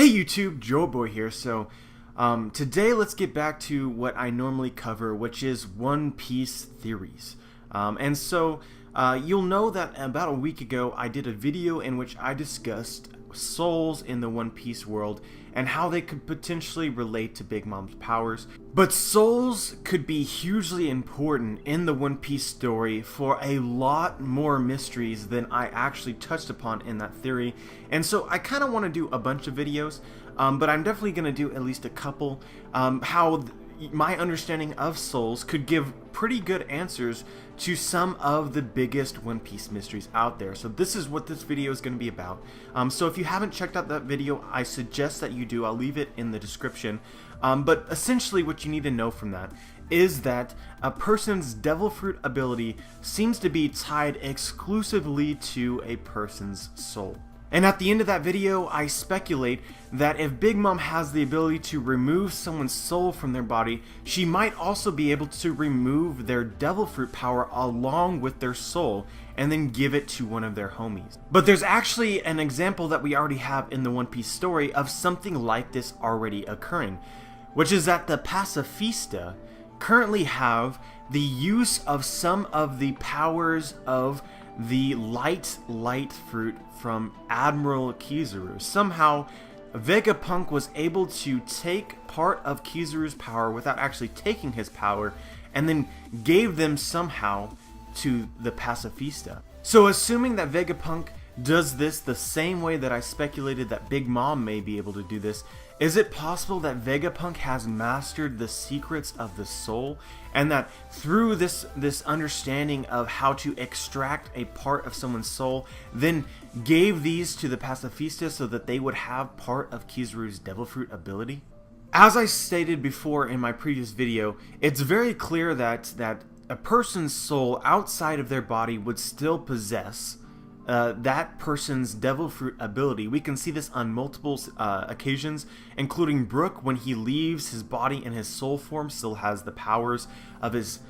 Hey YouTube, Joe Boy here. Today let's get back to what I normally cover, which is One Piece theories. You'll know that about a week ago I did a video in which I discussed souls in the One Piece world and how they could potentially relate to Big Mom's powers. But souls could be hugely important in the One Piece story for a lot more mysteries than I actually touched upon in that theory. And so I kind of want to do a bunch of videos, but I'm definitely going to do at least a couple, my understanding of souls could give pretty good answers to some of the biggest One Piece mysteries out there. So this is what this video is going to be about. So if you haven't checked out that video, I suggest that you do. I'll leave it in the description. But essentially what you need to know from that is that a person's devil fruit ability seems to be tied exclusively to a person's soul. And at the end of that video, I speculate that if Big Mom has the ability to remove someone's soul from their body, she might also be able to remove their devil fruit power along with their soul and then give it to one of their homies. But there's actually an example that we already have in the One Piece story of something like this already occurring, which is that the Pacifista currently have the use of some of the powers of the light fruit from Admiral Kizaru. Somehow Vegapunk was able to take part of Kizaru's power without actually taking his power and then gave them somehow to the Pacifista. So assuming that Vegapunk does this the same way that I speculated that Big Mom may be able to do this, is it possible that Vegapunk has mastered the secrets of the soul, and that through this understanding of how to extract a part of someone's soul, then gave these to the Pacifista so that they would have part of Kizaru's devil fruit ability? As I stated before in my previous video, it's very clear that a person's soul outside of their body would still possess that person's devil fruit ability. We can see this on multiple occasions, including Brook when he leaves his body and his soul form still has the powers of his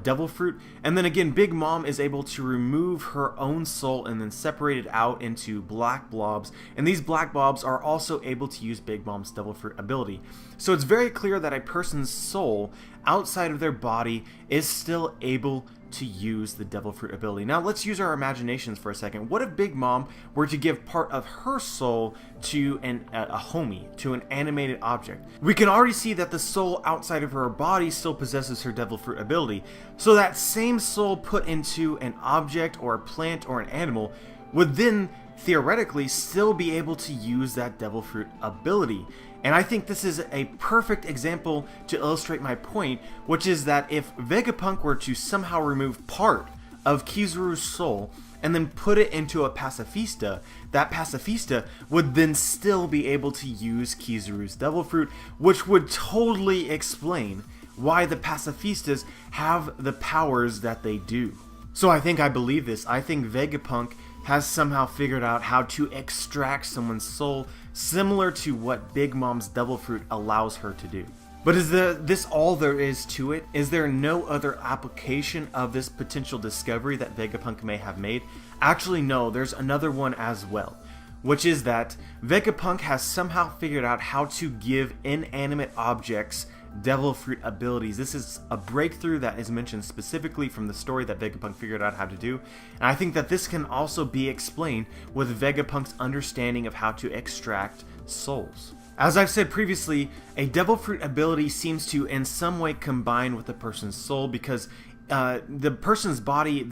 devil fruit. And then again, Big Mom is able to remove her own soul and then separate it out into black blobs, and these black blobs are also able to use Big Mom's devil fruit ability. So it's very clear that a person's soul outside of their body is still able to use the devil fruit ability. Now let's use our imaginations for a second. What if Big Mom were to give part of her soul to a homie, to an animated object? We can already see that the soul outside of her body still possesses her devil fruit ability. So that same soul put into an object or a plant or an animal would then theoretically still be able to use that devil fruit ability. And I think this is a perfect example to illustrate my point, which is that if Vegapunk were to somehow remove part of Kizaru's soul and then put it into a Pacifista, that Pacifista would then still be able to use Kizaru's devil fruit, which would totally explain why the Pacifistas have the powers that they do. So I think I believe this. I think Vegapunk has somehow figured out how to extract someone's soul, similar to what Big Mom's devil fruit allows her to do. But is this all there is to it? Is there no other application of this potential discovery that Vegapunk may have made? Actually, no, there's another one as well, which is that Vegapunk has somehow figured out how to give inanimate objects devil fruit abilities. This is a breakthrough that is mentioned specifically from the story that Vegapunk figured out how to do, and I think that this can also be explained with Vegapunk's understanding of how to extract souls. As I've said previously, a devil fruit ability seems to in some way combine with a person's soul, because the person's body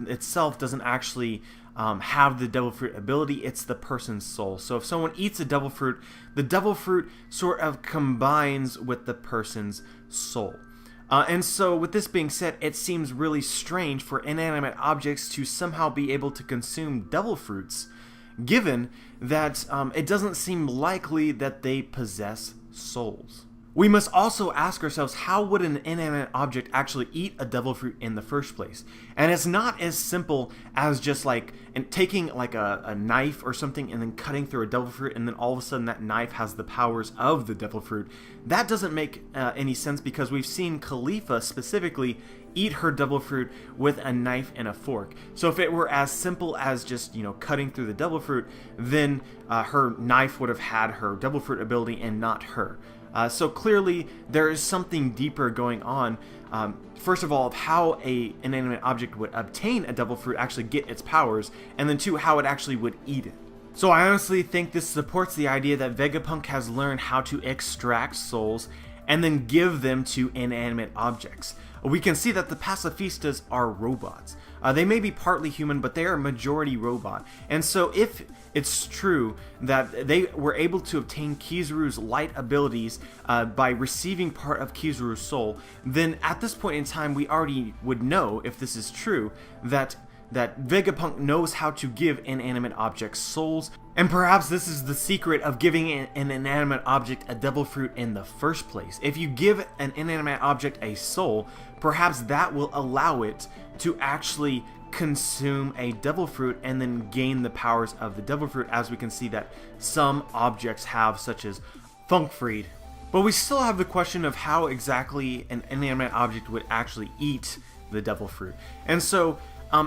itself doesn't actually have the devil fruit ability, it's the person's soul. So if someone eats a devil fruit, the devil fruit sort of combines with the person's soul. And so with this being said, it seems really strange for inanimate objects to somehow be able to consume devil fruits, given that it doesn't seem likely that they possess souls. We must also ask ourselves, how would an inanimate object actually eat a devil fruit in the first place? And it's not as simple as just like taking like a knife or something and then cutting through a devil fruit, and then all of a sudden that knife has the powers of the devil fruit. That doesn't make any sense, because we've seen Khalifa specifically eat her devil fruit with a knife and a fork. So if it were as simple as just, cutting through the devil fruit, then her knife would have had her devil fruit ability and not her. So clearly there is something deeper going on. First of all, of how an inanimate object would obtain a devil fruit, actually get its powers, and then two, how it actually would eat it. So I honestly think this supports the idea that Vegapunk has learned how to extract souls and then give them to inanimate objects. We can see that the pacifistas are robots. They may be partly human, but they are majority robot. And so if it's true that they were able to obtain Kizaru's light abilities by receiving part of Kizaru's soul, then at this point in time we already would know, if this is true, that Vegapunk knows how to give inanimate objects souls, and perhaps this is the secret of giving an inanimate object a devil fruit in the first place. If you give an inanimate object a soul, perhaps that will allow it to actually consume a devil fruit and then gain the powers of the devil fruit, as we can see that some objects have, such as Funkfried. But we still have the question of how exactly an inanimate object would actually eat the devil fruit. And so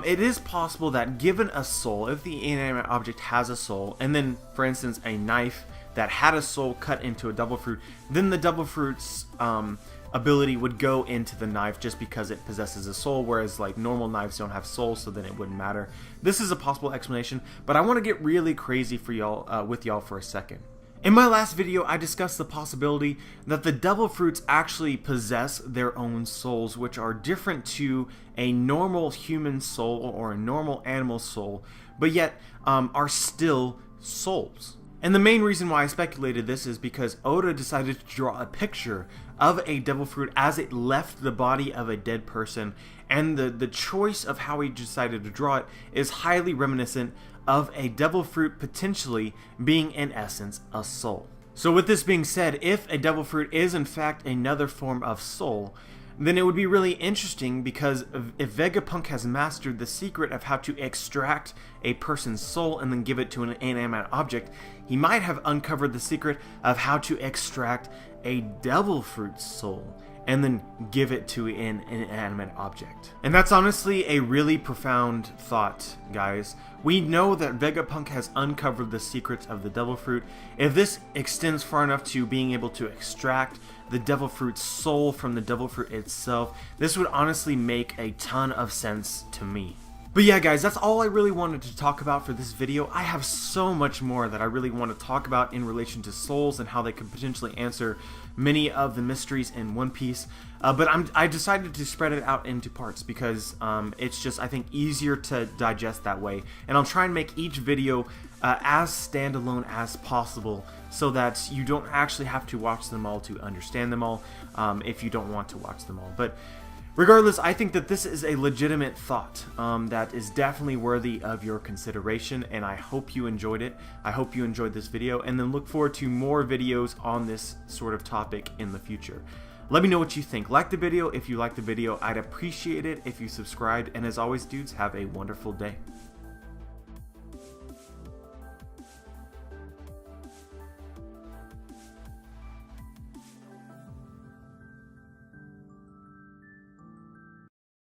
it is possible that given a soul, if the inanimate object has a soul, and then, for instance, a knife that had a soul cut into a devil fruit, then the devil fruit's ability would go into the knife just because it possesses a soul, whereas like normal knives don't have souls, so then it wouldn't matter. This is a possible explanation, but I want to get really crazy for y'all with y'all for a second. In my last video, I discussed the possibility that the devil fruits actually possess their own souls, which are different to a normal human soul or a normal animal soul, but yet are still souls. And the main reason why I speculated this is because Oda decided to draw a picture of a devil fruit as it left the body of a dead person, and the choice of how he decided to draw it is highly reminiscent of a devil fruit potentially being in essence a soul. So with this being said, if a devil fruit is in fact another form of soul, then it would be really interesting, because if Vegapunk has mastered the secret of how to extract a person's soul and then give it to an inanimate object, he might have uncovered the secret of how to extract a devil fruit's soul and then give it to an inanimate object. And that's honestly a really profound thought, guys. We know that Vegapunk has uncovered the secrets of the devil fruit. If this extends far enough to being able to extract the devil fruit's soul from the devil fruit itself, this would honestly make a ton of sense to me. But yeah, guys, that's all I really wanted to talk about for this video. I have so much more that I really want to talk about in relation to souls and how they could potentially answer many of the mysteries in One Piece. But I decided to spread it out into parts because it's just, I think, easier to digest that way. And I'll try and make each video as standalone as possible so that you don't actually have to watch them all to understand them all if you don't want to watch them all. But regardless, I think that this is a legitimate thought that is definitely worthy of your consideration, and I hope you enjoyed it. I hope you enjoyed this video, and then look forward to more videos on this sort of topic in the future. Let me know what you think. Like the video if you liked the video. I'd appreciate it if you subscribed, and as always, dudes, have a wonderful day.